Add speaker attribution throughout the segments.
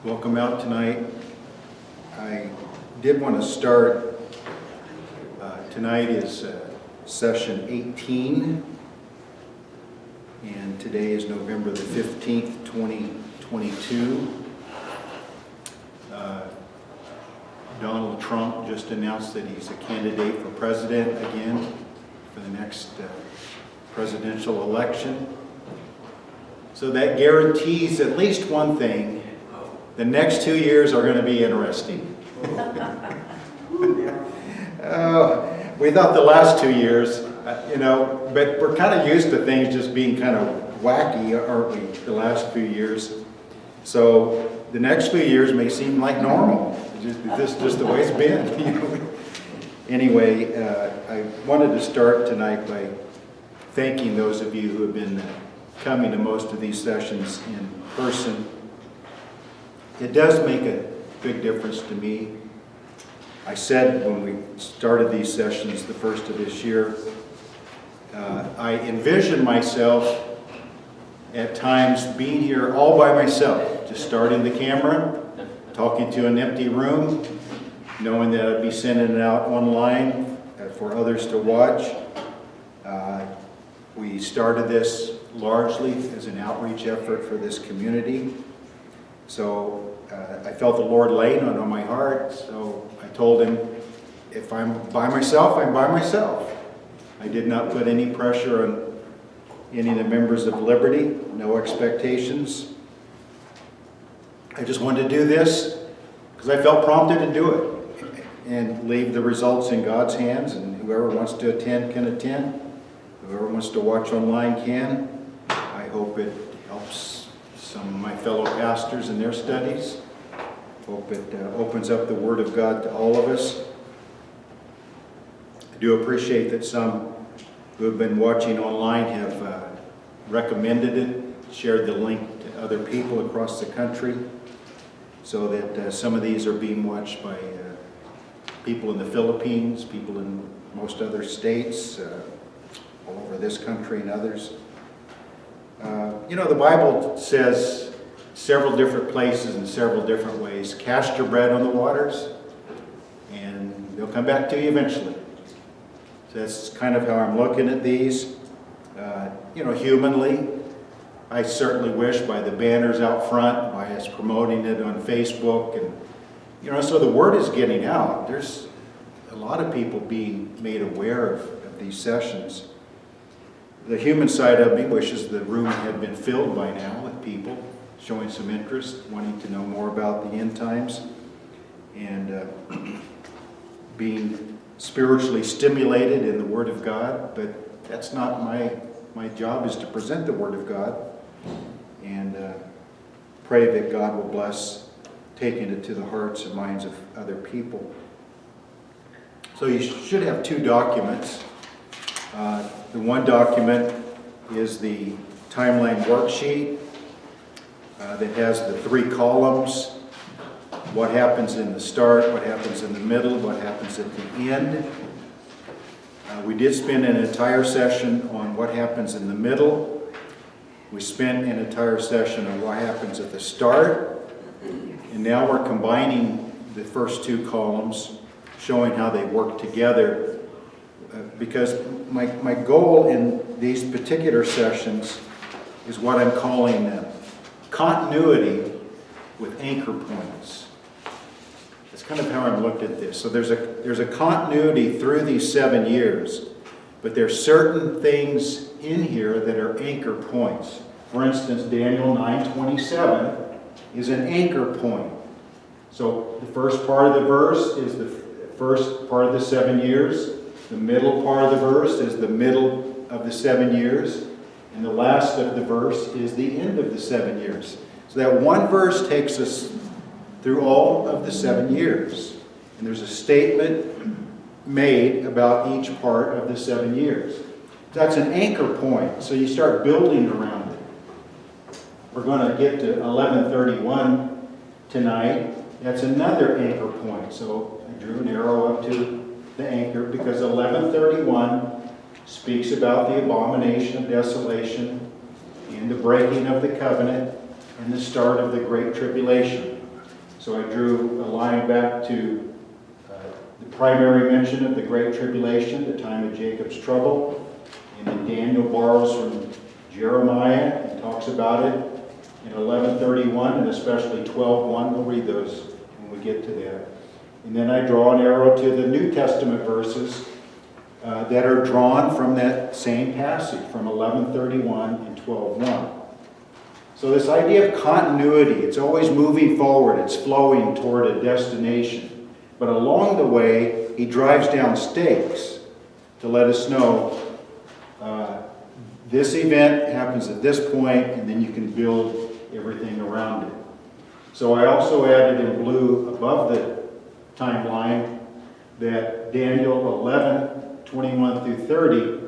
Speaker 1: Welcome out tonight. I did want to start, tonight is session 18, and today is November the 15th, 2022. Donald Trump just announced that he's a candidate for president again for the next presidential election. So that guarantees at least one thing: the next 2 years are going to be interesting. We thought the last 2 years, but we're kind of used to things just being kind of wacky, aren't we, the last few years? So the next few years may seem like normal, just the way it's been. Anyway, I wanted to start tonight by thanking those of you who have been coming to most of these sessions in person. It does make a big difference to me. I said when we started these sessions the first of this year, I envision myself at times being here all by myself, just starting the camera, talking to an empty room, knowing that I'd be sending it out online for others to watch. We started this largely as an outreach effort for this community. So I felt the Lord laying it on my heart, so I told him, if I'm by myself, I'm by myself. I did not put any pressure on any of the members of Liberty, no expectations. I just wanted to do this because I felt prompted to do it and leave the results in God's hands, and whoever wants to attend can attend. Whoever wants to watch online can. I hope it helps some of my fellow pastors in their studies. Hope it opens up the Word of God to all of us. I do appreciate that some who have been watching online have recommended it, shared the link to other people across the country, so that some of these are being watched by people in the Philippines, people in most other states, all over this country and others. The Bible says several different places in several different ways, cast your bread on the waters and they'll come back to you eventually. So that's kind of how I'm looking at these. Humanly, I certainly wish by the banners out front, by us promoting it on Facebook, and so the word is getting out. There's a lot of people being made aware of these sessions. The human side of me wishes the room had been filled by now with people showing some interest, wanting to know more about the end times, and being spiritually stimulated in the Word of God. But that's not my job, is to present the Word of God, and pray that God will bless taking it to the hearts and minds of other people. So you should have two documents. The one document is the timeline worksheet that has the 3 columns: what happens in the start, what happens in the middle, what happens at the end. We did spend an entire session on what happens in the middle. We spent an entire session on what happens at the start. And now we're combining the first 2 columns, showing how they work together. Because my goal in these particular sessions is what I'm calling continuity with anchor points. That's kind of how I'm looked at this. So there's a continuity through these 7 years, but there's certain things in here that are anchor points. For instance, Daniel 9:27 is an anchor point. So the first part of the verse is the first part of the 7 years. The middle part of the verse is the middle of the 7 years. And the last of the verse is the end of the 7 years. So that one verse takes us through all of the 7 years. And there's a statement made about each part of the 7 years. That's an anchor point. So you start building around it. We're going to get to 1131 tonight. That's another anchor point. So I drew an arrow up to the anchor because 1131 speaks about the abomination of desolation and the breaking of the covenant and the start of the Great Tribulation. So I drew a line back to the primary mention of the Great Tribulation, the time of Jacob's trouble. And then Daniel borrows from Jeremiah and talks about it in 11:31 and especially 12:1. We'll read those when we get to that. And then I draw an arrow to the New Testament verses that are drawn from that same passage, from 11:31 and 12:1. So this idea of continuity, it's always moving forward, it's flowing toward a destination. But along the way, he drives down stakes to let us know this event happens at this point, and then you can build everything around it. So I also added in blue above the timeline that Daniel 11:21 through 30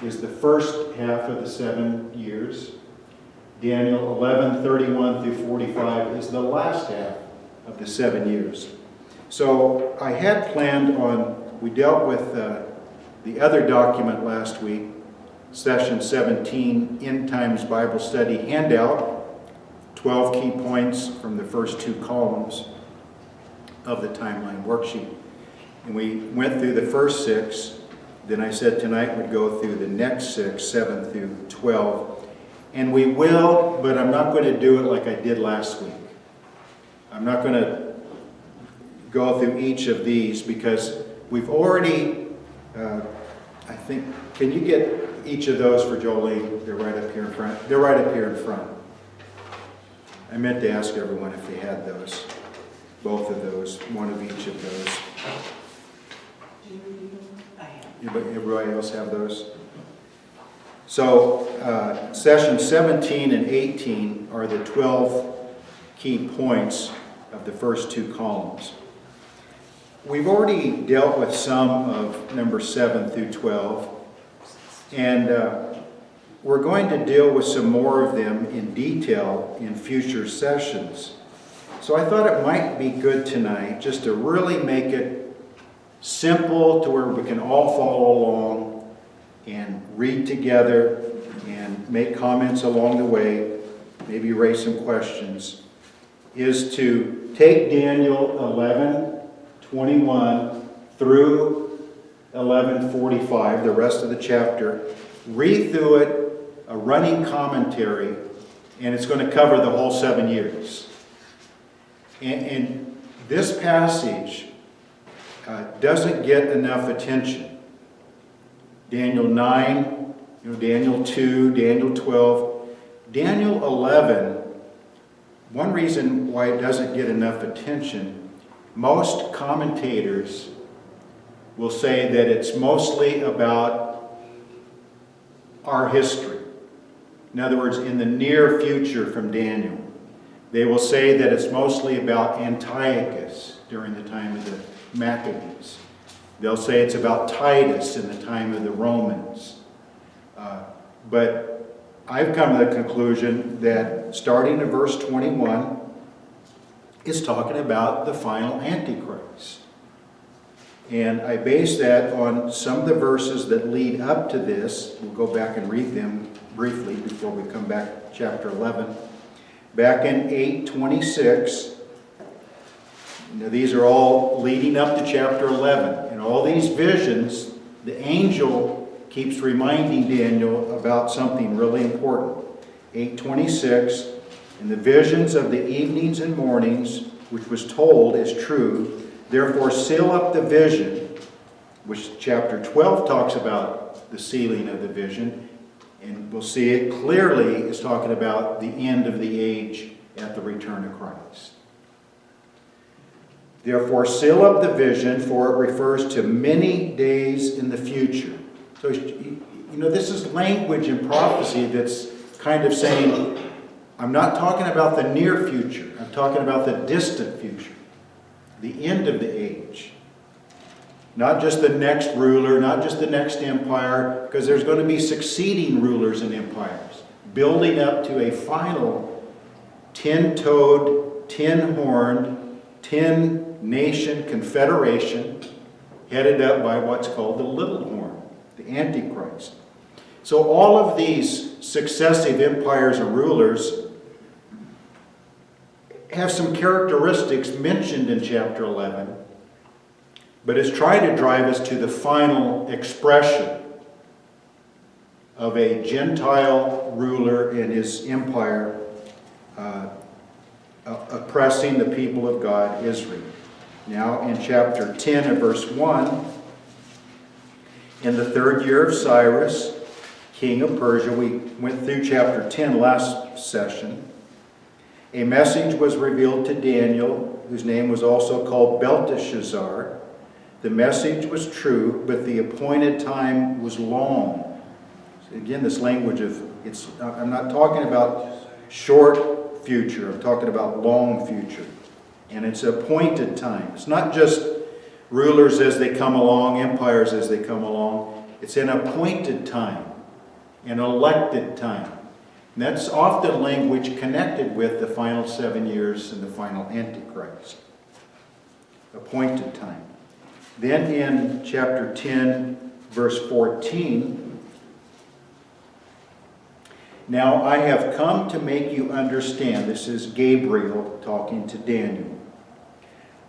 Speaker 1: is the first half of the 7 years. Daniel 11:31 through 45 is the last half of the 7 years. So I had planned on, we dealt with the other document last week, Session 17, End Times Bible Study handout, 12 key points from the first 2 columns of the timeline worksheet. And we went through the first 6, then I said tonight we'd go through the next 6, 7 through 12. And we will, but I'm not going to do it like I did last week. I'm not going to go through each of these because we've already, I think, can you get each of those for Jolene? They're right up here in front. They're right up here in front. I meant to ask everyone if they had those. Both of those, one of each of those. Everybody else have those? So, session 17 and 18 are the 12 key points of the first 2 columns. We've already dealt with some of number 7 through 12, and we're going to deal with some more of them in detail in future sessions. So I thought it might be good tonight just to really make it simple to where we can all follow along and read together and make comments along the way, maybe raise some questions, is to take Daniel 11:21 through 11:45, the rest of the chapter, read through it, a running commentary, and it's going to cover the whole 7 years. And this passage doesn't get enough attention. Daniel 9, Daniel 2, Daniel 12. Daniel 11, one reason why it doesn't get enough attention, most commentators will say that it's mostly about our history. In other words, in the near future from Daniel. They will say that it's mostly about Antiochus during the time of the Maccabees. They'll say it's about Titus in the time of the Romans. But I've come to the conclusion that starting in verse 21 is talking about the final Antichrist. And I base that on some of the verses that lead up to this. We'll go back and read them briefly before we come back to chapter 11. Back in 8:26, these are all leading up to chapter 11. And all these visions, the angel keeps reminding Daniel about something really important. 8:26, and the visions of the evenings and mornings, which was told, is true. Therefore seal up the vision, which chapter 12 talks about the sealing of the vision. And we'll see it clearly is talking about the end of the age at the return of Christ. Therefore, seal up the vision, for it refers to many days in the future. So, this is language in prophecy that's kind of saying, I'm not talking about the near future. I'm talking about the distant future. The end of the age. Not just the next ruler, not just the next empire, because there's going to be succeeding rulers and empires, building up to a final 10-toed, 10-horned, 10-nation confederation headed up by what's called the little horn, the Antichrist. So all of these successive empires and rulers have some characteristics mentioned in chapter 11, but is trying to drive us to the final expression of a Gentile ruler and his empire oppressing the people of God, Israel. Now in chapter 10 and verse 1, in the 3rd year of Cyrus, king of Persia, we went through chapter 10 last session, a message was revealed to Daniel, whose name was also called Belteshazzar. The message was true, but the appointed time was long. So again, this language of, I'm not talking about short future, I'm talking about long future. And it's appointed time. It's not just rulers as they come along, empires as they come along. It's an appointed time, an elected time. And that's often language connected with the final 7 years and the final Antichrist. Appointed time. Then in chapter 10, verse 14, now I have come to make you understand, this is Gabriel talking to Daniel.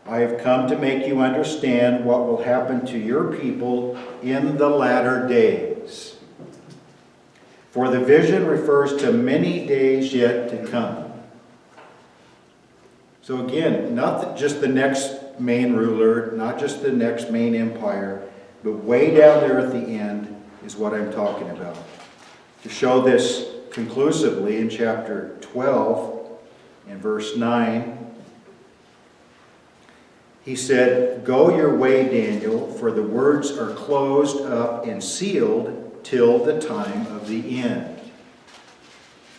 Speaker 1: I have come to make you understand what will happen to your people in the latter days. For the vision refers to many days yet to come. So again, not just the next main ruler, not just the next main empire, but way down there at the end is what I'm talking about. To show this conclusively in chapter 12 and verse 9, he said, "Go your way, Daniel, for the words are closed up and sealed till the time of the end."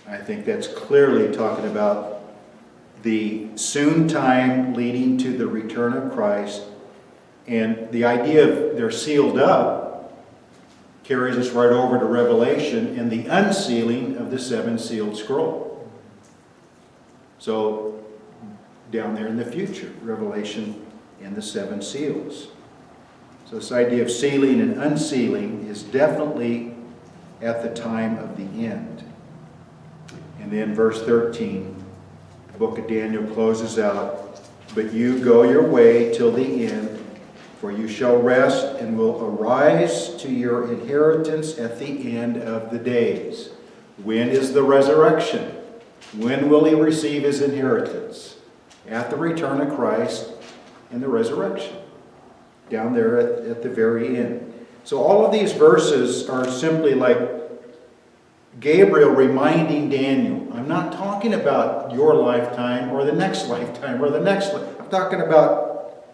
Speaker 1: I think that's clearly talking about the soon time leading to the return of Christ. And the idea of they're sealed up carries us right over to Revelation and the unsealing of the 7 sealed scroll. So down there in the future, Revelation and the 7 seals. So this idea of sealing and unsealing is definitely at the time of the end. And then verse 13, the book of Daniel closes out, "But you go your way till the end, for you shall rest and will arise to your inheritance at the end of the days." When is the resurrection? When will he receive his inheritance? At the return of Christ and the resurrection. Down there at the very end. So all of these verses are simply like Gabriel reminding Daniel, I'm not talking about your lifetime or the next lifetime or the next lifetime. I'm talking about,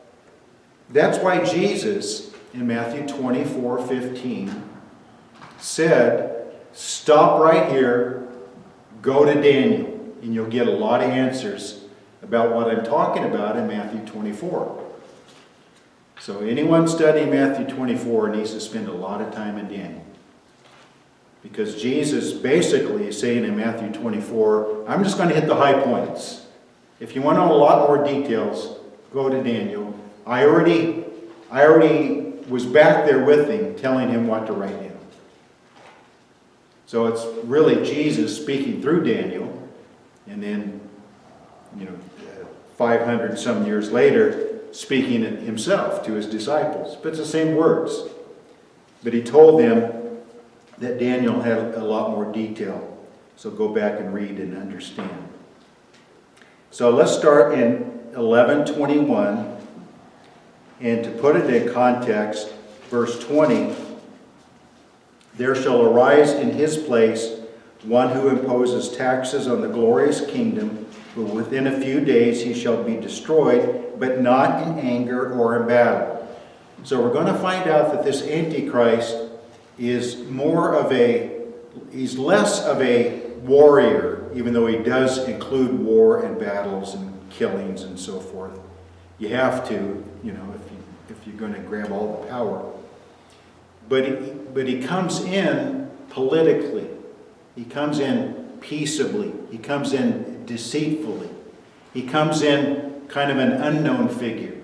Speaker 1: that's why Jesus in Matthew 24:15 said, stop right here, go to Daniel, and you'll get a lot of answers about what I'm talking about in Matthew 24. So anyone studying Matthew 24 needs to spend a lot of time in Daniel. Because Jesus basically is saying in Matthew 24, I'm just going to hit the high points. If you want to know a lot more details, go to Daniel. I already was back there with him, telling him what to write down. So it's really Jesus speaking through Daniel, and then, 500 some years later, speaking it himself to his disciples. But it's the same words. But he told them that Daniel had a lot more detail. So go back and read and understand. So let's start in 11:21. And to put it in context, verse 20, there shall arise in his place one who imposes taxes on the glorious kingdom, but within a few days he shall be destroyed, but not in anger or in battle. So we're going to find out that this Antichrist is he's less of a warrior, even though he does include war and battles and killings and so forth. You have to, if you're going to grab all the power. But he comes in politically. He comes in peaceably. He comes in deceitfully. He comes in kind of an unknown figure.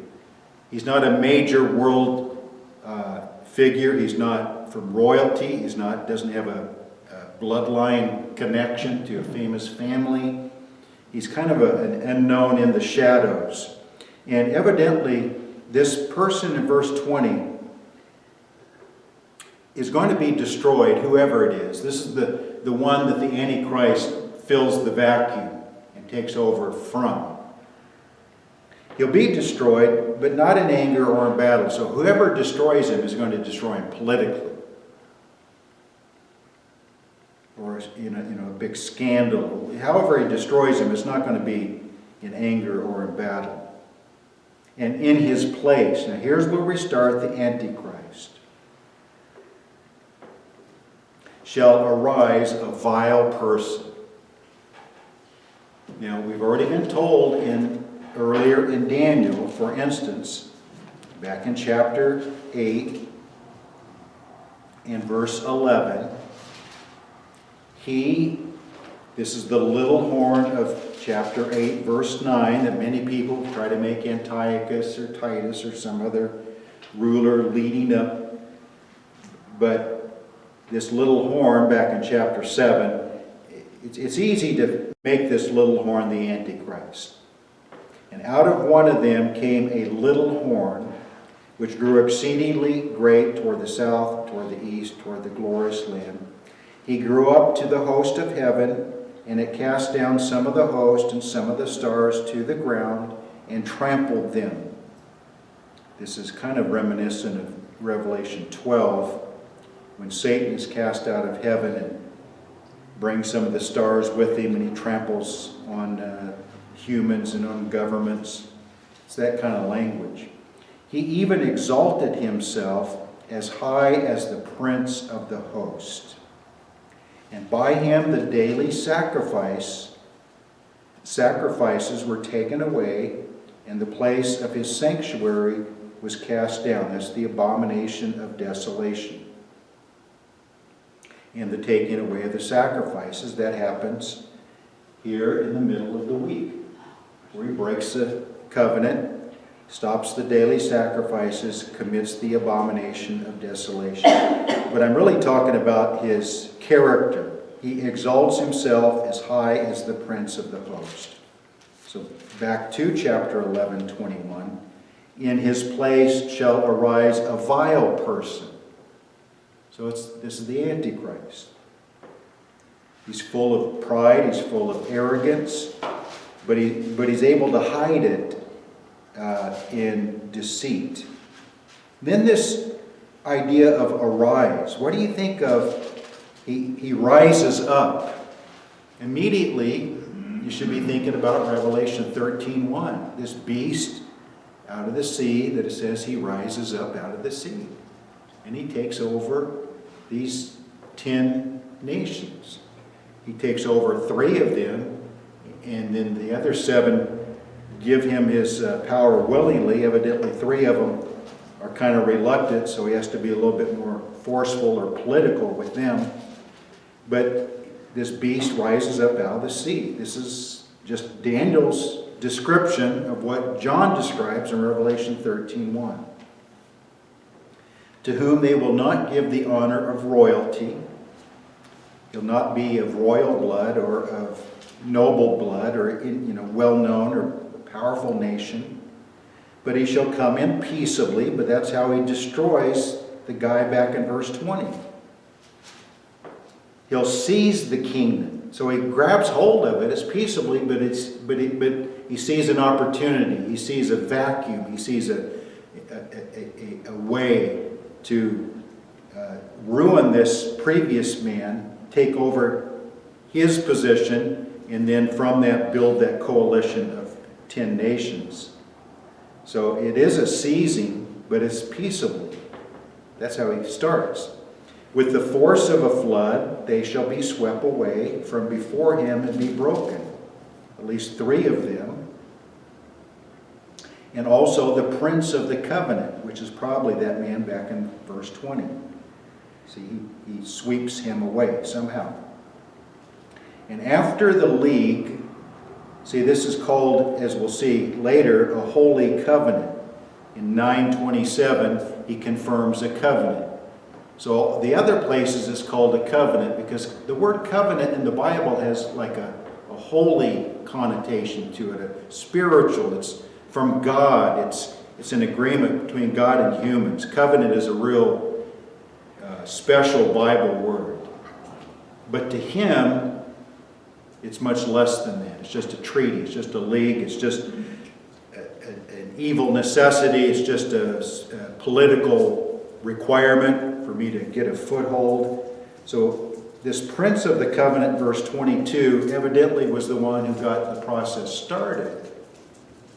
Speaker 1: He's not a major world figure. He's not from royalty. Doesn't have a bloodline connection to a famous family. He's kind of an unknown in the shadows. And evidently, this person in verse 20 is going to be destroyed, whoever it is. This is the one that the Antichrist fills the vacuum and takes over from. He'll be destroyed, but not in anger or in battle. So whoever destroys him is going to destroy him politically. Or in a big scandal. However he destroys him, it's not going to be in anger or in battle. And in his place. Now here's where we start, the Antichrist. Shall arise a vile person. Now we've already been told earlier in Daniel, for instance, back in chapter 8 and verse 11, this is the little horn of chapter 8, verse 9, that many people try to make Antiochus or Titus or some other ruler leading up. But this little horn back in chapter 7, it's easy to make this little horn the Antichrist. And out of one of them came a little horn, which grew exceedingly great toward the south, toward the east, toward the glorious land. He grew up to the host of heaven, and it cast down some of the host and some of the stars to the ground and trampled them. This is kind of reminiscent of Revelation 12, when Satan is cast out of heaven and brings some of the stars with him, and he tramples on humans and on governments. It's that kind of language. He even exalted himself as high as the prince of the host. And by him the daily sacrifices were taken away, and the place of his sanctuary was cast down. That's the abomination of desolation. And the taking away of the sacrifices, that happens here in the middle of the week, where he breaks the covenant, stops the daily sacrifices, commits the abomination of desolation. But I'm really talking about his character. He exalts himself as high as the prince of the host. So back to chapter 11:21. In his place shall arise a vile person. So this is the Antichrist. He's full of pride, he's full of arrogance, but he's able to hide it in deceit. Then this idea of arise. What do you think of he rises up? Immediately, you should be thinking about Revelation 13:1. This beast out of the sea, that it says he rises up out of the sea. And he takes over these 10 nations. He takes over 3 of them, and then the other 7 give him his power willingly. Evidently 3 of them are kind of reluctant, so he has to be a little bit more forceful or political with them. But this beast rises up out of the sea. This is just Daniel's description of what John describes in Revelation 13:1. To whom they will not give the honor of royalty. He'll not be of royal blood or of noble blood or well-known or powerful nation. But he shall come in peaceably, but that's how he destroys the guy back in verse 20. He'll seize the kingdom. So he grabs hold of it as peaceably, but he sees an opportunity. He sees a vacuum. He sees a way to ruin this previous man, take over his position, and then from that build that coalition of 10 nations. So it is a seizing, but it's peaceable. That's how he starts. With the force of a flood, they shall be swept away from before him and be broken. At least 3 of them. And also the prince of the covenant, which is probably that man back in verse 20. See, he sweeps him away somehow. And after the league, see, this is called, as we'll see later, a holy covenant. In 9:27, he confirms a covenant. So the other places it's called a covenant because the word covenant in the Bible has like a holy connotation to it, a spiritual. It's from God. It's an agreement between God and humans. Covenant is a real special Bible word. But to him, it's much less than that. It's just a treaty. It's just a league. It's just an evil necessity. It's just a political requirement for me to get a foothold. So this prince of the covenant, verse 22, evidently was the one who got the process started.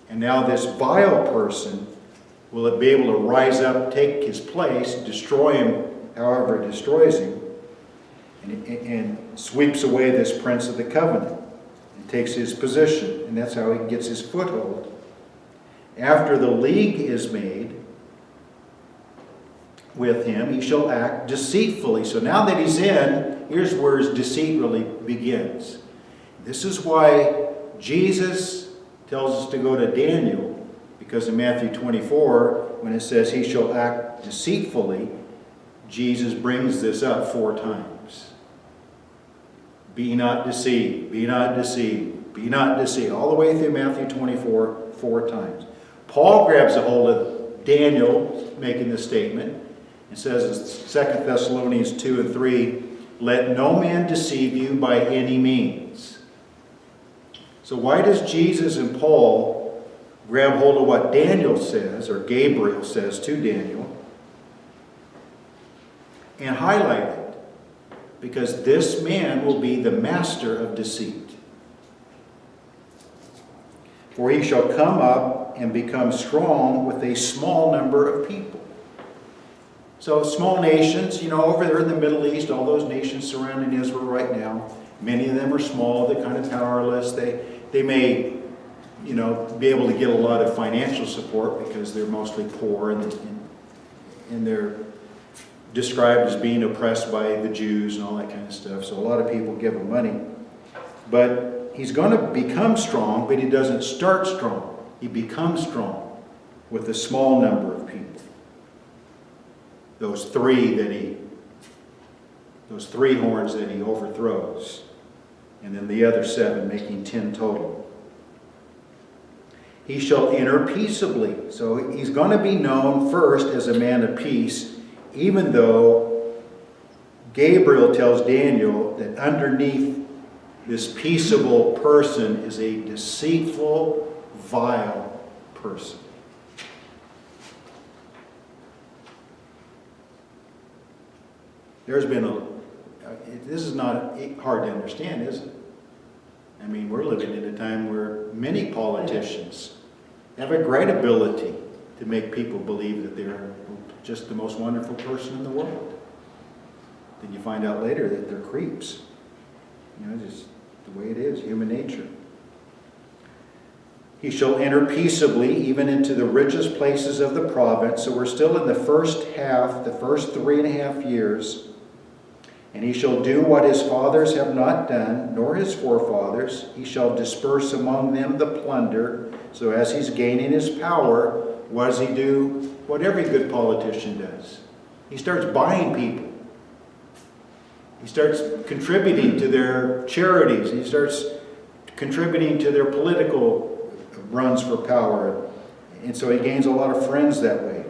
Speaker 1: And now this vile person will be able to rise up, take his place, destroy him however it destroys him, and sweeps away this prince of the covenant and takes his position. And that's how he gets his foothold. After the league is made with him, he shall act deceitfully. So now that he's in, here's where his deceit really begins. This is why Jesus tells us to go to Daniel, because in Matthew 24, when it says he shall act deceitfully, Jesus brings this up 4 times. Be not deceived, be not deceived, be not deceived. All the way through Matthew 24, 4 times. Paul grabs a hold of Daniel making this statement and says in 2 Thessalonians 2 and 3, let no man deceive you by any means. So why does Jesus and Paul grab hold of what Daniel says, or Gabriel says to Daniel, and highlight it? Because this man will be the master of deceit. For he shall come up and become strong with a small number of people. So small nations, over there in the Middle East, all those nations surrounding Israel right now, many of them are small, they're kind of powerless. They may, be able to get a lot of financial support because they're mostly poor and they're described as being oppressed by the Jews and all that kind of stuff. So a lot of people give them money. But he's going to become strong, but he doesn't start strong. He becomes strong with a small number of people. Those three horns that he overthrows. And then the other 7, making 10 total. He shall enter peaceably. So he's going to be known first as a man of peace, even though Gabriel tells Daniel that underneath this peaceable person is a deceitful, vile person. There's been this is not hard to understand, is it? I mean, we're living in a time where many politicians have a great ability to make people believe that they're just the most wonderful person in the world. Then you find out later that they're creeps. Just the way it is, human nature. He shall enter peaceably even into the richest places of the province. So we're still in the first half, the first 3.5 years. And he shall do what his fathers have not done, nor his forefathers. He shall disperse among them the plunder. So as he's gaining his power, what does he do? What every good politician does. He starts buying people. He starts contributing to their charities. He starts contributing to their political runs for power. And so he gains a lot of friends that way.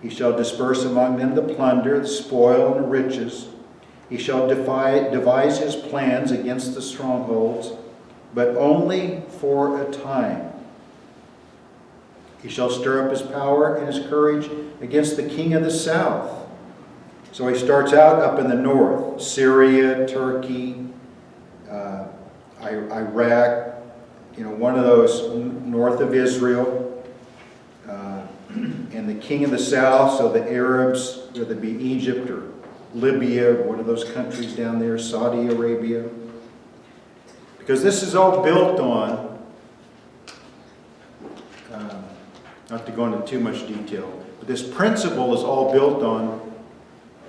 Speaker 1: He shall disperse among them the plunder, the spoil, and the riches. He shall devise his plans against the strongholds, but only for a time. He shall stir up his power and his courage against the king of the south. So he starts out up in the north, Syria, Turkey, Iraq, one of those north of Israel, and the king of the south, so the Arabs, whether it be Egypt or Libya, one of those countries down there, Saudi Arabia. Because this is all built on, not to go into too much detail, but this principle is all built on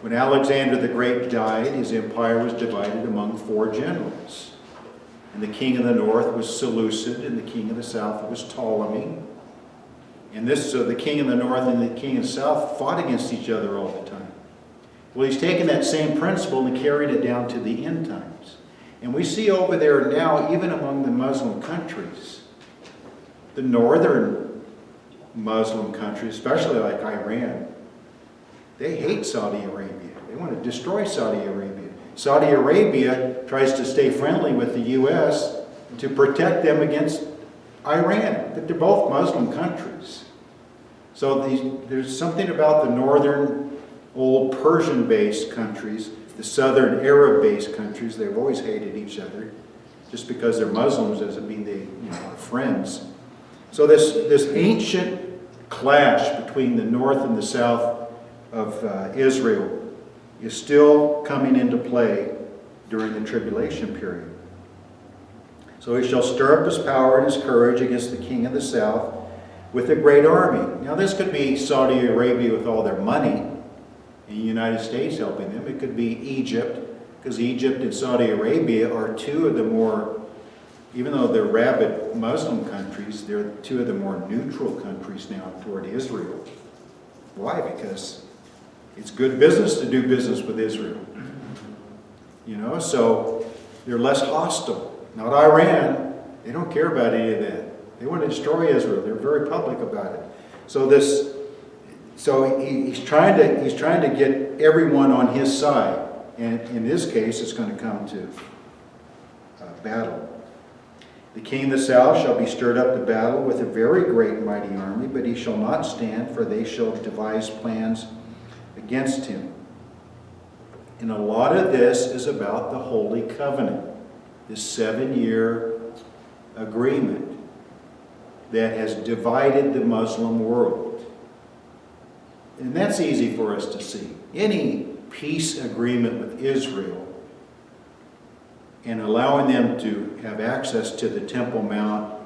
Speaker 1: when Alexander the Great died, his empire was divided among 4 generals. And the king of the north was Seleucid, and the king of the south was Ptolemy. And so the king of the north and the king of the south fought against each other all the time. Well, he's taken that same principle and carried it down to the end times. And we see over there now, even among the Muslim countries, the northern Muslim countries, especially like Iran, they hate Saudi Arabia. They want to destroy Saudi Arabia. Saudi Arabia tries to stay friendly with the U.S. to protect them against Iran, but they're both Muslim countries. So there's something about the northern, old Persian-based countries, the southern Arab-based countries, they've always hated each other. Just because they're Muslims doesn't mean they are friends. So this ancient clash between the north and the south of Israel is still coming into play during the tribulation period. So he shall stir up his power and his courage against the king of the south with a great army. Now this could be Saudi Arabia with all their money, and the United States helping them. It could be Egypt, because Egypt and Saudi Arabia are two of the more, even though they're rabid Muslim countries, they're two of the more neutral countries now toward Israel. Why? Because it's good business to do business with Israel. So they're less hostile. Not Iran. They don't care about any of that. They want to destroy Israel. They're very public about it. So he's trying to get everyone on his side. And in this case, it's going to come to battle. The king of the south shall be stirred up to battle with a very great and mighty army, but he shall not stand, for they shall devise plans against him. And a lot of this is about the Holy Covenant, this 7-year agreement that has divided the Muslim world. And that's easy for us to see. Any peace agreement with Israel and allowing them to have access to the Temple Mount,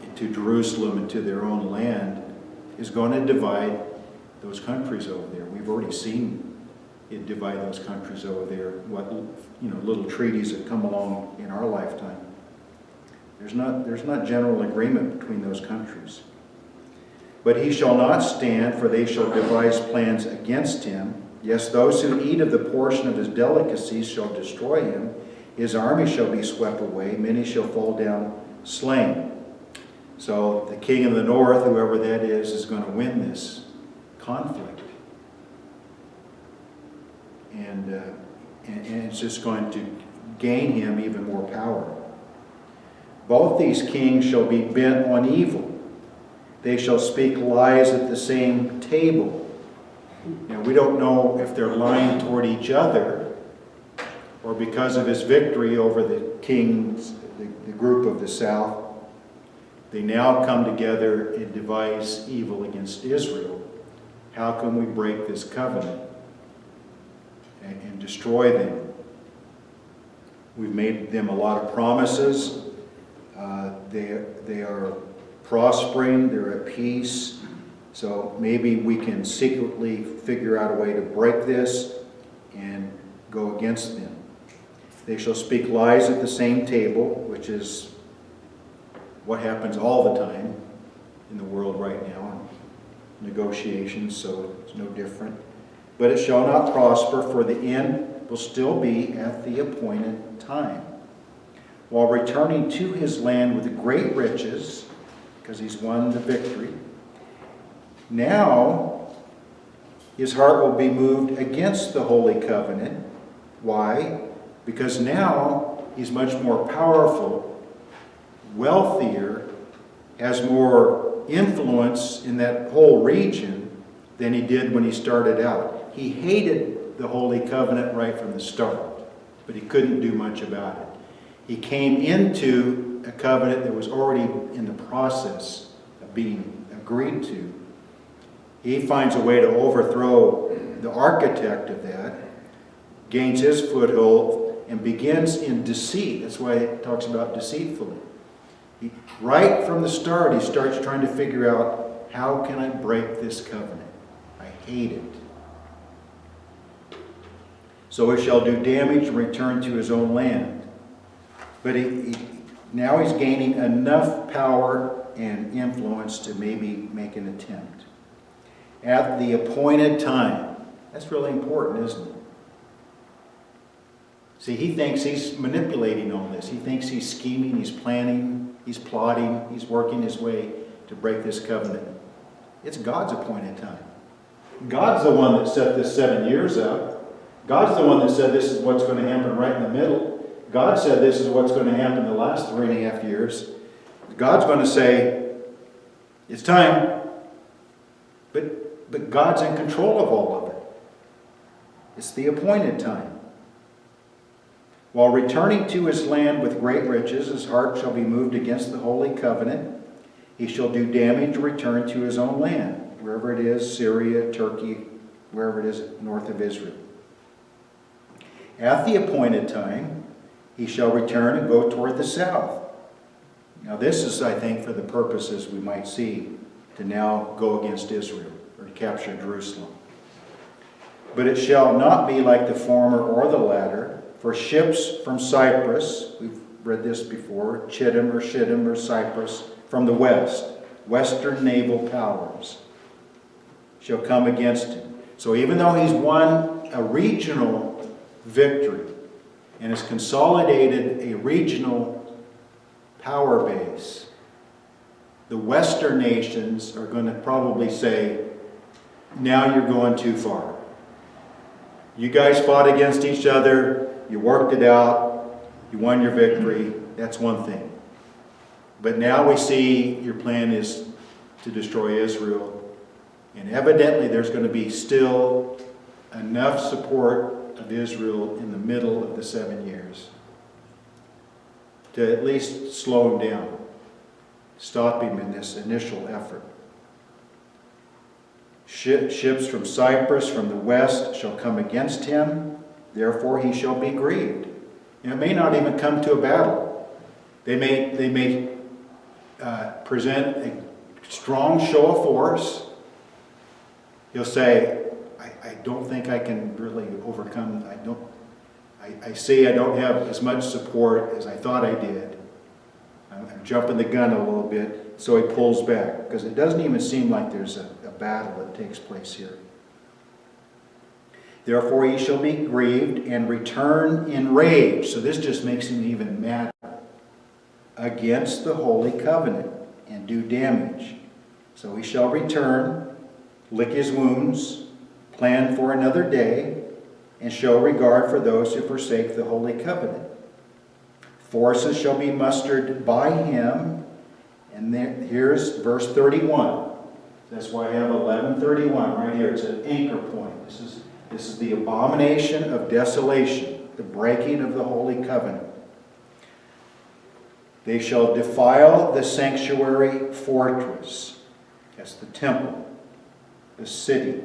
Speaker 1: and to Jerusalem, and to their own land is going to divide those countries over there. We've already seen it divide those countries over there. What little treaties have come along in our lifetime. There's not general agreement between those countries. But he shall not stand, for they shall devise plans against him. Yes, those who eat of the portion of his delicacies shall destroy him. His army shall be swept away. Many shall fall down slain. So the king of the north, whoever that is going to win this conflict. And it's just going to gain him even more power. Both these kings shall be bent on evil. They shall speak lies at the same table. Now, we don't know if they're lying toward each other or because of his victory over the kings, the group of the south. They now come together and devise evil against Israel. How can we break this covenant and destroy them? We've made them a lot of promises. They are prospering. They're at peace. So maybe we can secretly figure out a way to break this and go against them. They shall speak lies at the same table, which is what happens all the time in the world right now in negotiations, so it's no different. But it shall not prosper, for the end will still be at the appointed time. While returning to his land with great riches, because he's won the victory, now his heart will be moved against the Holy Covenant. Why? Because now he's much more powerful, wealthier, has more influence in that whole region than he did when he started out. He hated the Holy Covenant right from the start, but he couldn't do much about it. He came into a covenant that was already in the process of being agreed to. He finds a way to overthrow the architect of that, gains his foothold, and begins in deceit. That's why it talks about deceitfully. Right from the start, he starts trying to figure out, how can I break this covenant? I hate it. So he shall do damage and return to his own land. But now he's gaining enough power and influence to maybe make an attempt. At the appointed time. That's really important, isn't it? See, he thinks he's manipulating all this. He thinks he's scheming, he's planning, he's plotting, he's working his way to break this covenant. It's God's appointed time. God's the one that set this 7 years up. God's the one that said this is what's going to happen right in the middle. God said this is what's going to happen the last 3.5 years. God's going to say, it's time. But God's in control of all of it. It's the appointed time. While returning to his land with great riches, his heart shall be moved against the holy covenant. He shall do damage to return to his own land, wherever it is, Syria, Turkey, wherever it is north of Israel. At the appointed time, he shall return and go toward the south. Now this is, I think, for the purposes we might see, to now go against Israel, or to capture Jerusalem. But it shall not be like the former or the latter, for ships from Cyprus, we've read this before, Chittim or Cyprus, from the west, western naval powers, shall come against him. So even though he's won a regional victory and has consolidated a regional power base, the Western nations are going to probably say, now you're going too far. You guys fought against each other. You worked it out. You won your victory. That's one thing. But now we see your plan is to destroy Israel. And evidently there's going to be still enough support of Israel in the middle of the 7 years to at least slow him down, stop him in this initial effort. Ships from Cyprus, from the west, shall come against him. Therefore he shall be grieved. And it may not even come to a battle. They may present a strong show of force. He'll say, I don't think I can really overcome. I see I don't have as much support as I thought I did. I'm jumping the gun a little bit. So he pulls back, because it doesn't even seem like there's a battle that takes place here. Therefore he shall be grieved and return in rage. So this just makes him even madder. Against the holy covenant and do damage. So he shall return, lick his wounds, plan for another day, and show regard for those who forsake the holy covenant. Forces shall be mustered by him. And here's verse 31. That's why I have 11:31 right here. It's an anchor point. This is the abomination of desolation, the breaking of the holy covenant. They shall defile the sanctuary fortress. That's the temple, the city.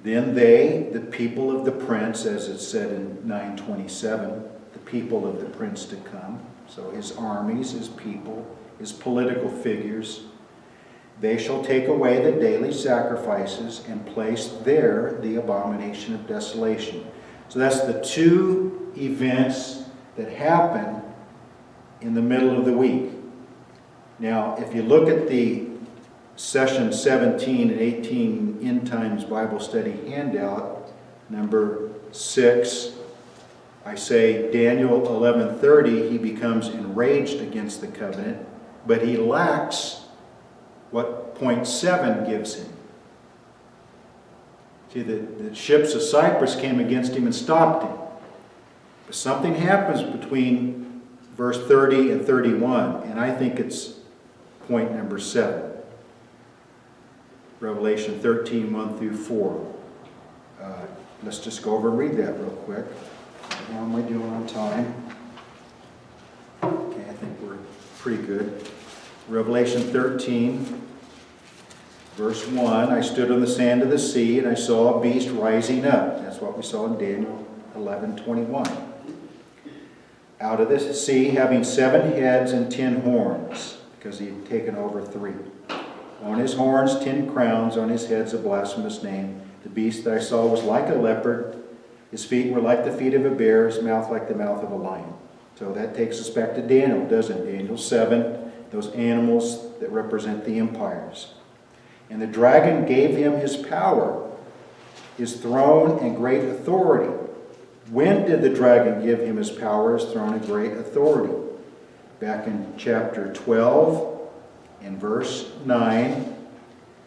Speaker 1: Then they, the people of the prince, as it said in 9:27, the people of the prince to come. So his armies, his people, his political figures. They shall take away the daily sacrifices and place there the abomination of desolation. So that's the two events that happen in the middle of the week. Now, if you look at the session 17 and 18 End Times Bible Study handout, number 6, I say Daniel 11:30, he becomes enraged against the covenant, but he lacks what point 7 gives him. See, the ships of Cyprus came against him and stopped him. But something happens between verse 30 and 31, and I think it's point number 7. Revelation 13, 1 through 4. Let's just go over and read that real quick. How am I doing on time? Okay, I think we're pretty good. Revelation 13, verse 1. I stood on the sand of the sea, and I saw a beast rising up. That's what we saw in Daniel 11:21. Out of the sea, having 7 heads and 10 horns, because he had taken over 3. On his horns 10 crowns, on his heads a blasphemous name. The beast that I saw was like a leopard. His feet were like the feet of a bear, his mouth like the mouth of a lion. So that takes us back to Daniel, doesn't it? Daniel 7, those animals that represent the empires. And the dragon gave him his power, his throne and great authority. When did the dragon give him his power, his throne, and great authority? Back in chapter 12, in verse 9,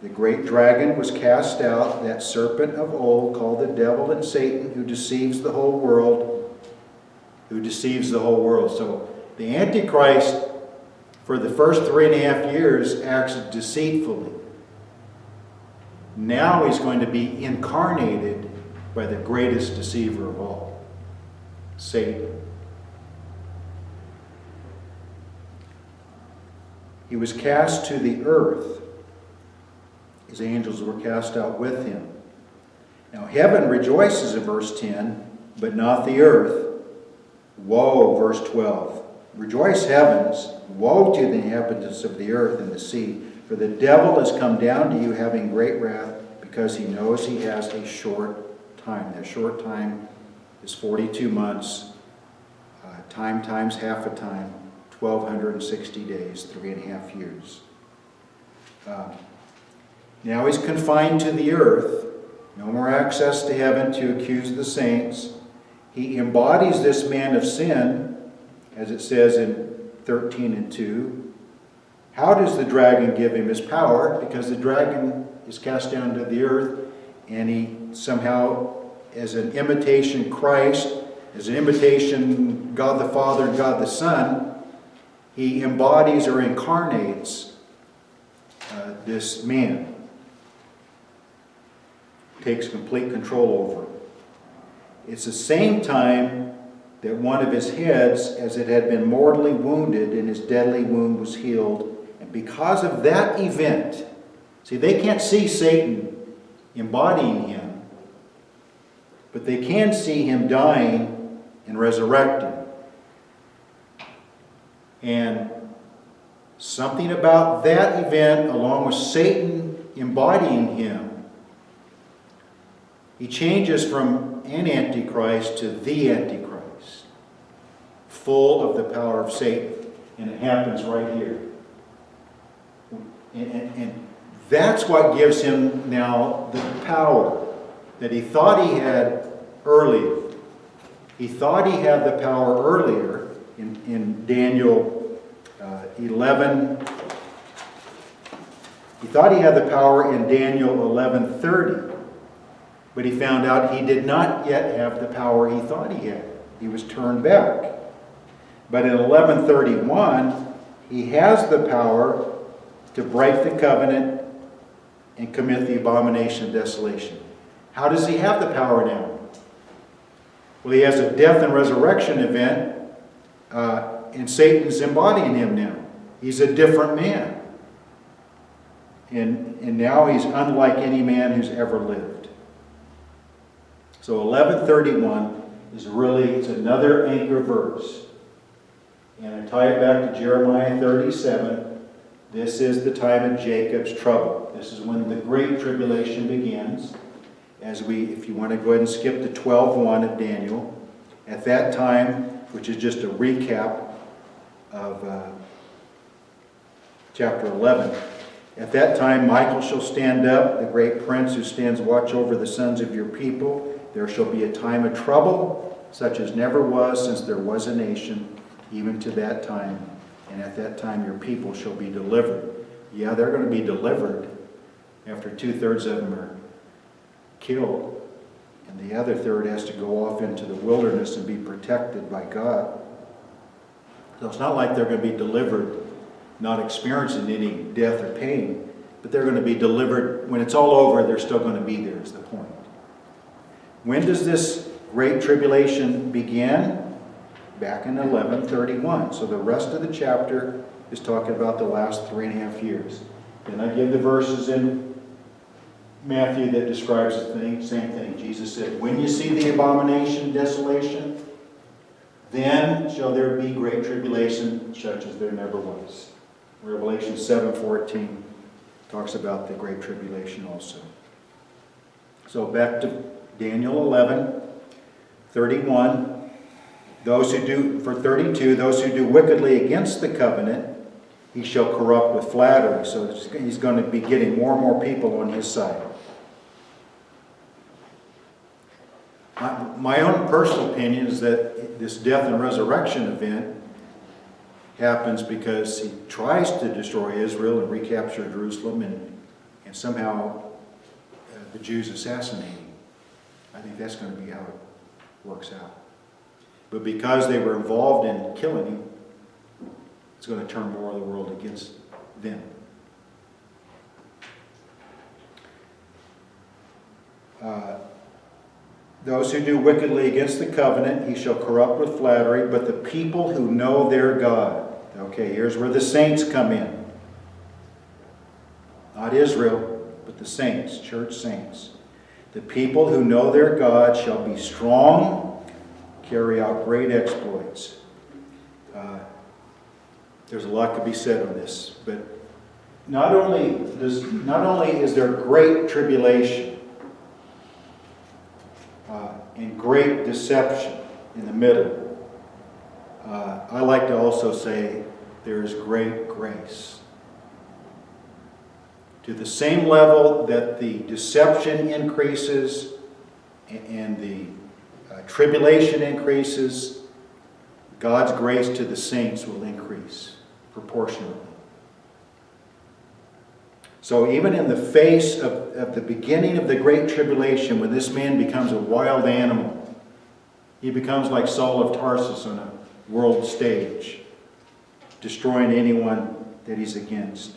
Speaker 1: the great dragon was cast out, that serpent of old, called the devil and Satan, who deceives the whole world. Who deceives the whole world. So the Antichrist, for the first 3.5 years, acts deceitfully. Now he's going to be incarnated by the greatest deceiver of all, Satan. He was cast to the earth. His angels were cast out with him. Now heaven rejoices in verse 10, but not the earth. Woe, verse 12. Rejoice, heavens. Woe to the inhabitants of the earth and the sea. For the devil has come down to you having great wrath, because he knows he has a short time. That short time is 42 months. Time times half a time. 1,260 days, 3.5 years. Now he's confined to the earth. No more access to heaven to accuse the saints. He embodies this man of sin, as it says in 13:2. How does the dragon give him his power? Because the dragon is cast down to the earth, and he somehow, as an imitation Christ, as an imitation God the Father and God the Son, he embodies or incarnates this man. Takes complete control over him. It's the same time that one of his heads, as it had been mortally wounded, and his deadly wound was healed. And because of that event, see, they can't see Satan embodying him, but they can see him dying and resurrecting. And something about that event, along with Satan embodying him, he changes from an Antichrist to the Antichrist, full of the power of Satan. And it happens right here. And that's what gives him now the power that he thought he had earlier. He thought he had the power earlier in Daniel 11. He thought he had the power in Daniel 11:30. But he found out he did not yet have the power he thought he had. He was turned back. But in 11:31, he has the power to break the covenant and commit the abomination of desolation. How does he have the power now? Well, he has a death and resurrection event, and Satan's embodying him now. He's a different man. And now he's unlike any man who's ever lived. So 11:31 is it's another anchor verse. And I tie it back to Jeremiah 37. This is the time of Jacob's trouble. This is when the great tribulation begins. If you want to go ahead and skip to 12:1 of Daniel, at that time, which is just a recap of chapter 11. At that time, Michael shall stand up, the great prince who stands watch over the sons of your people. There shall be a time of trouble, such as never was since there was a nation, even to that time. And at that time your people shall be delivered. Yeah, they're going to be delivered after 2/3 of them are killed. And the other third has to go off into the wilderness and be protected by God. So it's not like they're going to be delivered not experiencing any death or pain, but they're going to be delivered. When it's all over, they're still going to be there, is the point. When does this great tribulation begin? Back in 11:31. So the rest of the chapter is talking about the last 3.5 years. Then I give the verses in Matthew that describes the same thing. Jesus said, when you see the abomination, desolation, then shall there be great tribulation, such as there never was. Revelation 7:14 talks about the great tribulation also. So back to Daniel 11:31. Those who do, for 32, those who do wickedly against the covenant, he shall corrupt with flattery. So he's going to be getting more and more people on his side. My own personal opinion is that this death and resurrection event happens because he tries to destroy Israel and recapture Jerusalem, and somehow the Jews assassinate him. I think that's going to be how it works out. But because they were involved in killing him, it's going to turn more of the world against them. Those who do wickedly against the covenant, he shall corrupt with flattery, but the people who know their God. Okay, here's where the saints come in. Not Israel, but the saints, church saints. The people who know their God shall be strong, carry out great exploits. There's a lot to be said on this, but not only is there great tribulation and great deception in the middle, I like to also say there is great grace. To the same level that the deception increases and the tribulation increases, God's grace to the saints will increase proportionately. So even in the face of the beginning of the Great Tribulation, when this man becomes a wild animal, he becomes like Saul of Tarsus on a world stage, destroying anyone that he's against.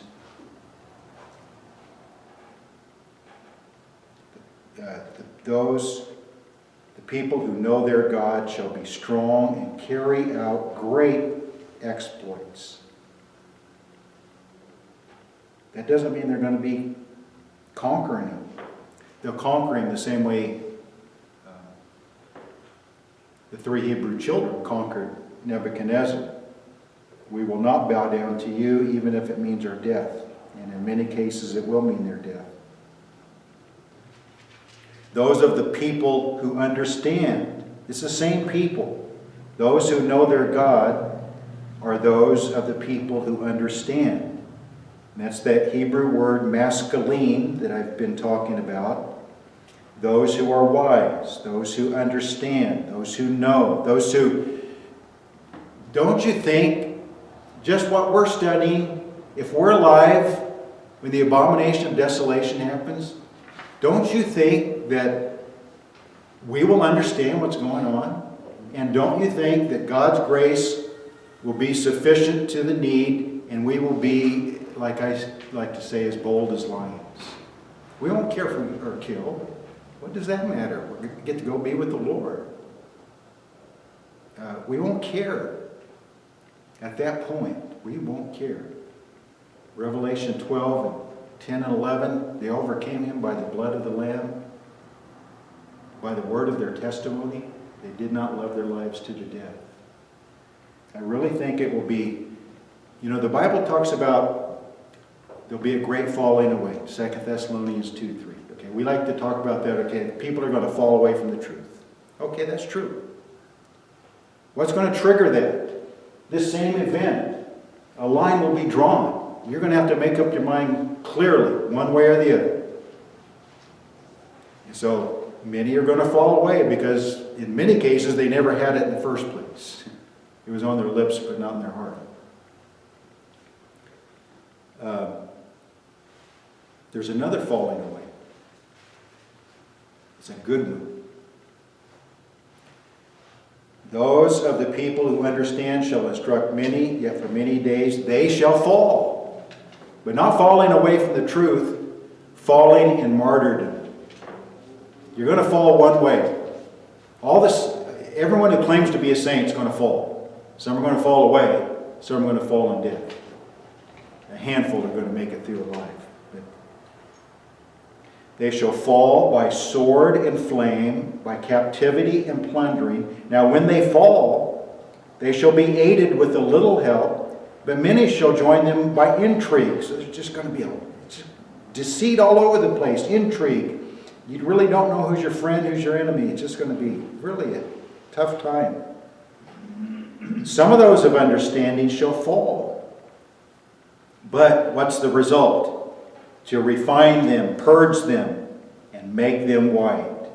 Speaker 1: The people who know their God shall be strong and carry out great exploits. That doesn't mean they're going to be conquering him. They'll conquer him the same way the three Hebrew children conquered Nebuchadnezzar. We will not bow down to you, even if it means our death. And in many cases, it will mean their death. Those of the people who understand, it's the same people. Those who know their God are those of the people who understand. And that's that Hebrew word masculine that I've been talking about. Those who are wise, those who understand, those who know, those who... Don't you think just what we're studying, if we're alive when the abomination of desolation happens, don't you think that we will understand what's going on? And don't you think that God's grace will be sufficient to the need, and we will be, like I like to say, as bold as lions? We won't care if we are killed. What does that matter? We're going to get to go be with the Lord. We won't care. At that point, we won't care. Revelation 12 and 10 and 11, they overcame him by the blood of the Lamb, by the word of their testimony. They did not love their lives to the death. I really think it will be, the Bible talks about there'll be a great falling away. 2 Thessalonians 2:3. Okay, we like to talk about that. Okay, people are going to fall away from the truth. Okay, that's true. What's going to trigger that? This same event. A line will be drawn. You're going to have to make up your mind clearly, one way or the other. And so many are going to fall away because in many cases they never had it in the first place. It was on their lips but not in their heart. There's another falling away. It's a good one. Those of the people who understand shall instruct many, yet for many days they shall fall. But not falling away from the truth, falling in martyrdom. You're going to fall one way. Everyone who claims to be a saint is going to fall. Some are going to fall away, some are going to fall in death. A handful are going to make it through alive. But they shall fall by sword and flame, by captivity and plundering. Now when they fall, they shall be aided with a little help, but many shall join them by intrigue. So there's just going to be deceit all over the place, intrigue. You really don't know who's your friend, who's your enemy. It's just going to be really a tough time. Some of those of understanding shall fall. But what's the result? To refine them, purge them, and make them white.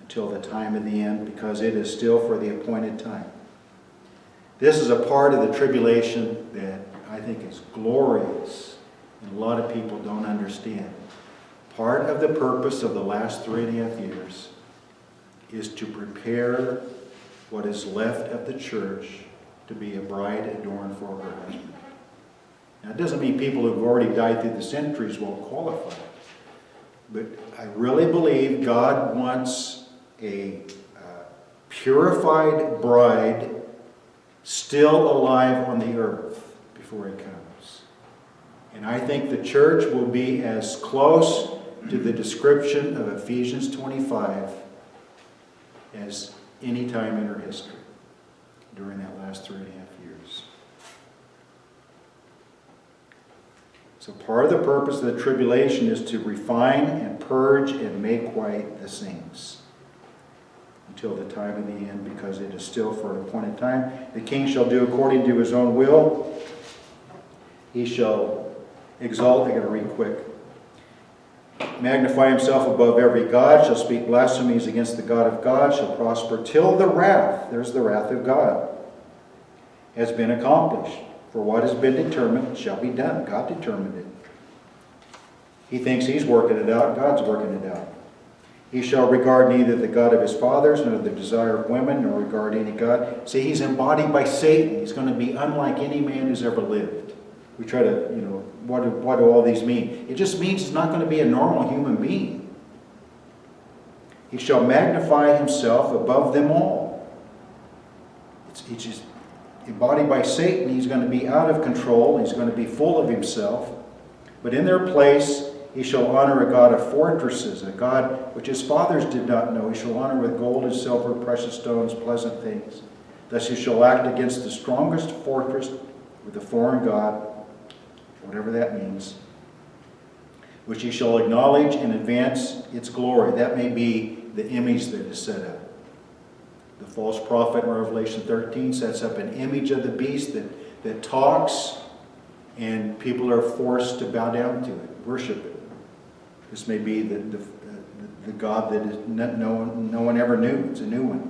Speaker 1: until the time of the end, because it is still for the appointed time. This is a part of the tribulation that I think is glorious, and a lot of people don't understand. Part of the purpose of the last 3.5 years is to prepare what is left of the church to be a bride adorned for her husband. Now, it doesn't mean people who've already died through the centuries won't qualify. But I really believe God wants a purified bride still alive on the earth before He comes. And I think the church will be as close to the description of Ephesians 25 as any time in her history during that last 3.5 years. So part of the purpose of the tribulation is to refine and purge and make white the saints until the time of the end, because it is still for an appointed time. The king shall do according to his own will. He shall exalt, I got to read quick. Magnify himself above every god, shall speak blasphemies against the God of God, shall prosper till the wrath, there's the wrath of God, has been accomplished. For what has been determined shall be done. God determined it. He thinks he's working it out. God's working it out. He shall regard neither the God of his fathers, nor the desire of women, nor regard any God. See, he's embodied by Satan. He's going to be unlike any man who's ever lived. We try to, what do all these mean? It just means he's not going to be a normal human being. He shall magnify himself above them all. It's just embodied by Satan. He's going to be out of control. He's going to be full of himself. But in their place, he shall honor a God of fortresses, a God which his fathers did not know. He shall honor with gold and silver, precious stones, pleasant things. Thus he shall act against the strongest fortress with a foreign god, whatever that means, which he shall acknowledge and advance its glory. That may be the image that is set up. The false prophet in Revelation 13 sets up an image of the beast that talks, and people are forced to bow down to it, worship it. This may be the God that is no one ever knew. It's a new one.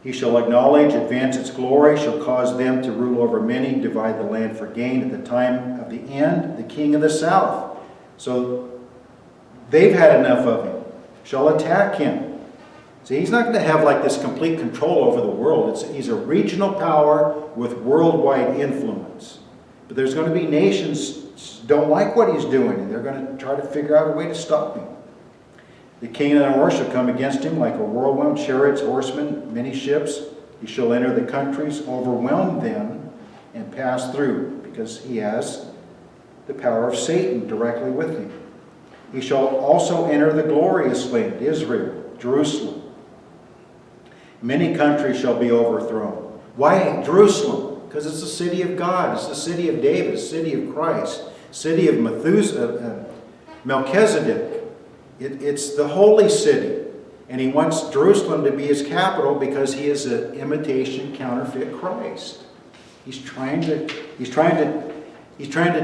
Speaker 1: He shall acknowledge, advance its glory, shall cause them to rule over many, divide the land for gain. At the time of the end, the king of the south. So they've had enough of him. Shall attack him. See, he's not going to have like this complete control over the world. He's a regional power with worldwide influence. But there's going to be nations don't like what he's doing, and they're going to try to figure out a way to stop him. The king of the north shall come against him like a whirlwind, chariots, horsemen, many ships. He shall enter the countries, overwhelm them, and pass through, because he has the power of Satan directly with him. He shall also enter the glorious land, Israel, Jerusalem. Many countries shall be overthrown. Why Jerusalem? Because it's the city of God. It's the city of David, the city of Christ, city of Melchizedek. It's the holy city. And he wants Jerusalem to be his capital because he is an imitation, counterfeit Christ. He's trying to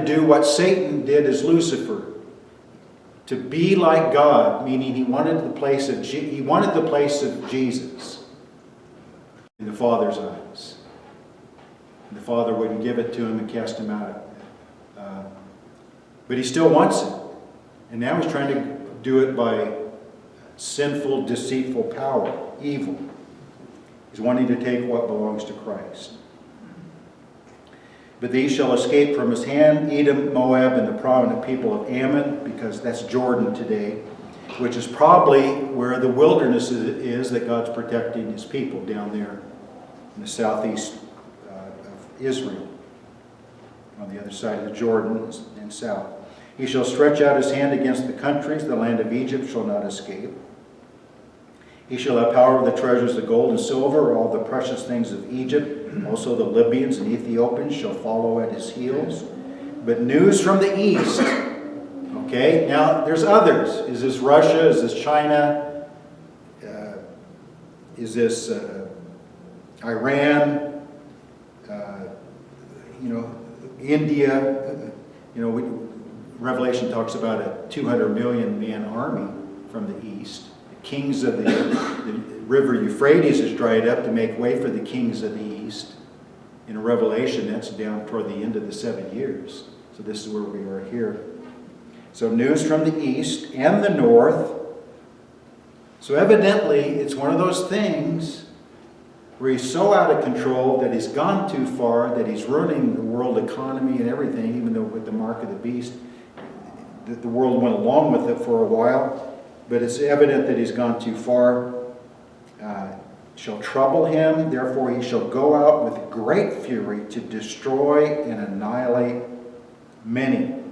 Speaker 1: do what Satan did as Lucifer. To be like God, meaning he wanted the place of Jesus in the Father's eyes. And the Father wouldn't give it to him and cast him out. But he still wants it. And now he's trying to do it by sinful, deceitful power, evil. He's wanting to take what belongs to Christ. But these shall escape from his hand, Edom, Moab, and the prominent people of Ammon, because that's Jordan today, which is probably where the wilderness is that God's protecting his people down there in the southeast of Israel, on the other side of the Jordan and south. He shall stretch out his hand against the countries, the land of Egypt shall not escape. He shall have power over the treasures of gold and silver, all the precious things of Egypt. Also the Libyans and Ethiopians shall follow at his heels. But news from the east. Okay, now there's others. Is this Russia? Is this China? Is this Iran? India? Revelation talks about a 200 million man army from the east that kings of the river Euphrates is dried up to make way for the kings of the east. In Revelation, that's down toward the end of the 7 years. So this is where we are here. So news from the east and the north. So evidently, it's one of those things where he's so out of control that he's gone too far, that he's ruining the world economy and everything, even though with the mark of the beast, that the world went along with it for a while. But it's evident that he's gone too far. Shall trouble him, therefore he shall go out with great fury to destroy and annihilate many.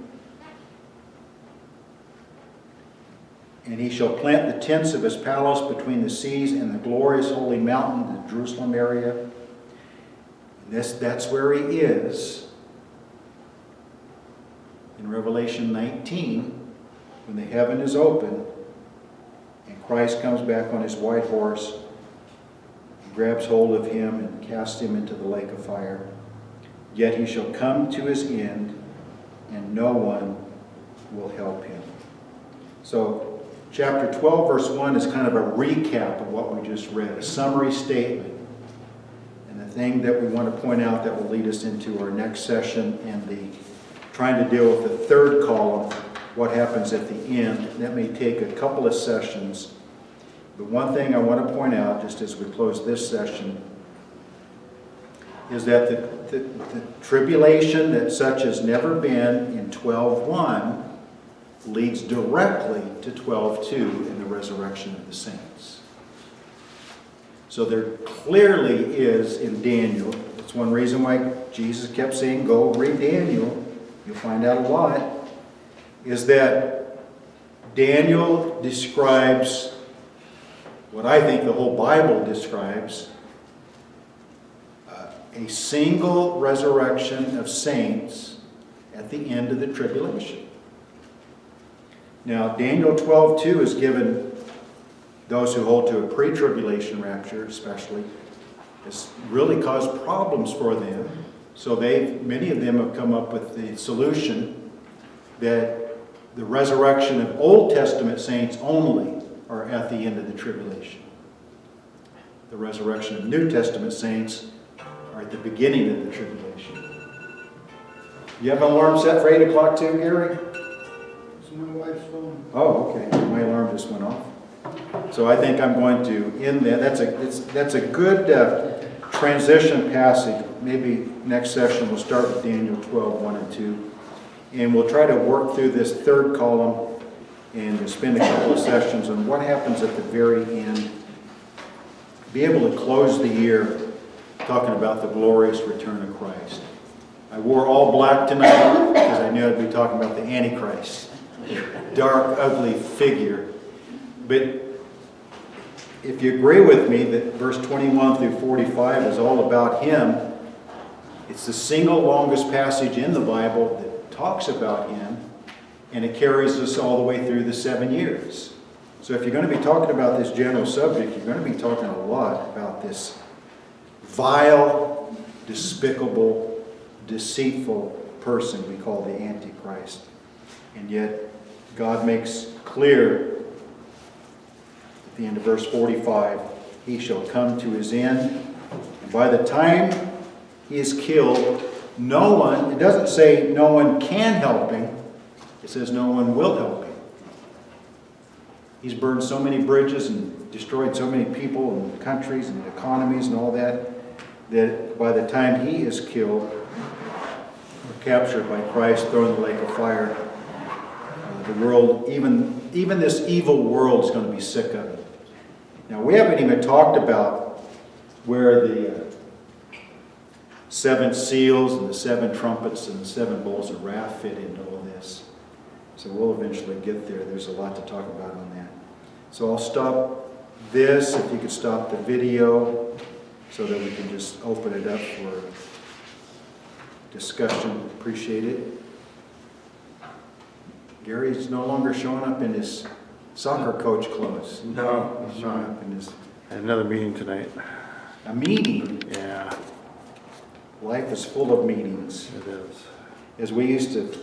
Speaker 1: And he shall plant the tents of his palace between the seas and the glorious holy mountain, the Jerusalem area. That's where he is in Revelation 19, when the heaven is open and Christ comes back on his white horse, grabs hold of him and casts him into the lake of fire. Yet he shall come to his end, and no one will help him. So chapter 12, verse 1 is kind of a recap of what we just read, a summary statement. And the thing that we want to point out that will lead us into our next session and trying to deal with the third column, what happens at the end. That may take a couple of sessions. The one thing I want to point out, just as we close this session, is that the tribulation that such has never been in 12:1 leads directly to 12:2 in the resurrection of the saints. So there clearly is in Daniel, it's one reason why Jesus kept saying, go read Daniel, you'll find out a lot, is that Daniel describes what I think the whole Bible describes, a single resurrection of saints at the end of the tribulation. Now, Daniel 12:2 is given those who hold to a pre-tribulation rapture, especially. It's really caused problems for them. So many of them have come up with the solution that the resurrection of Old Testament saints only are at the end of the tribulation. The resurrection of New Testament saints are at the beginning of the tribulation. You have an alarm set for 8 o'clock too, Gary?
Speaker 2: It's my wife's phone.
Speaker 1: Oh, okay. My alarm just went off. So I think I'm going to end that. That's a good transition passage. Maybe next session we'll start with Daniel 12:1 and 2. And we'll try to work through this third column and to spend a couple of sessions on what happens at the very end. Be able to close the year talking about the glorious return of Christ. I wore all black tonight because I knew I'd be talking about the Antichrist. Dark, ugly figure. But if you agree with me that verse 21 through 45 is all about him, it's the single longest passage in the Bible that talks about him. And it carries us all the way through the 7 years. So if you're going to be talking about this general subject, you're going to be talking a lot about this vile, despicable, deceitful person we call the Antichrist. And yet, God makes clear at the end of verse 45, he shall come to his end. And by the time he is killed, no one, it doesn't say no one can help him. It says no one will help him. He's burned so many bridges and destroyed so many people and countries and economies and all that, that by the time he is killed or captured by Christ, thrown in the lake of fire, the world, even this evil world is going to be sick of it. Now, we haven't even talked about where the 7 seals and the 7 trumpets and the 7 bowls of wrath fit into all this. So we'll eventually get there. There's a lot to talk about on that. So I'll stop this, if you could stop the video, so that we can just open it up for discussion. Appreciate it. Gary's no longer showing up in his soccer coach clothes.
Speaker 2: No,
Speaker 1: He's showing up in his...
Speaker 3: I had another meeting tonight.
Speaker 1: A meeting?
Speaker 3: Yeah,
Speaker 1: Life is full of meetings.
Speaker 3: it is.
Speaker 1: As we used to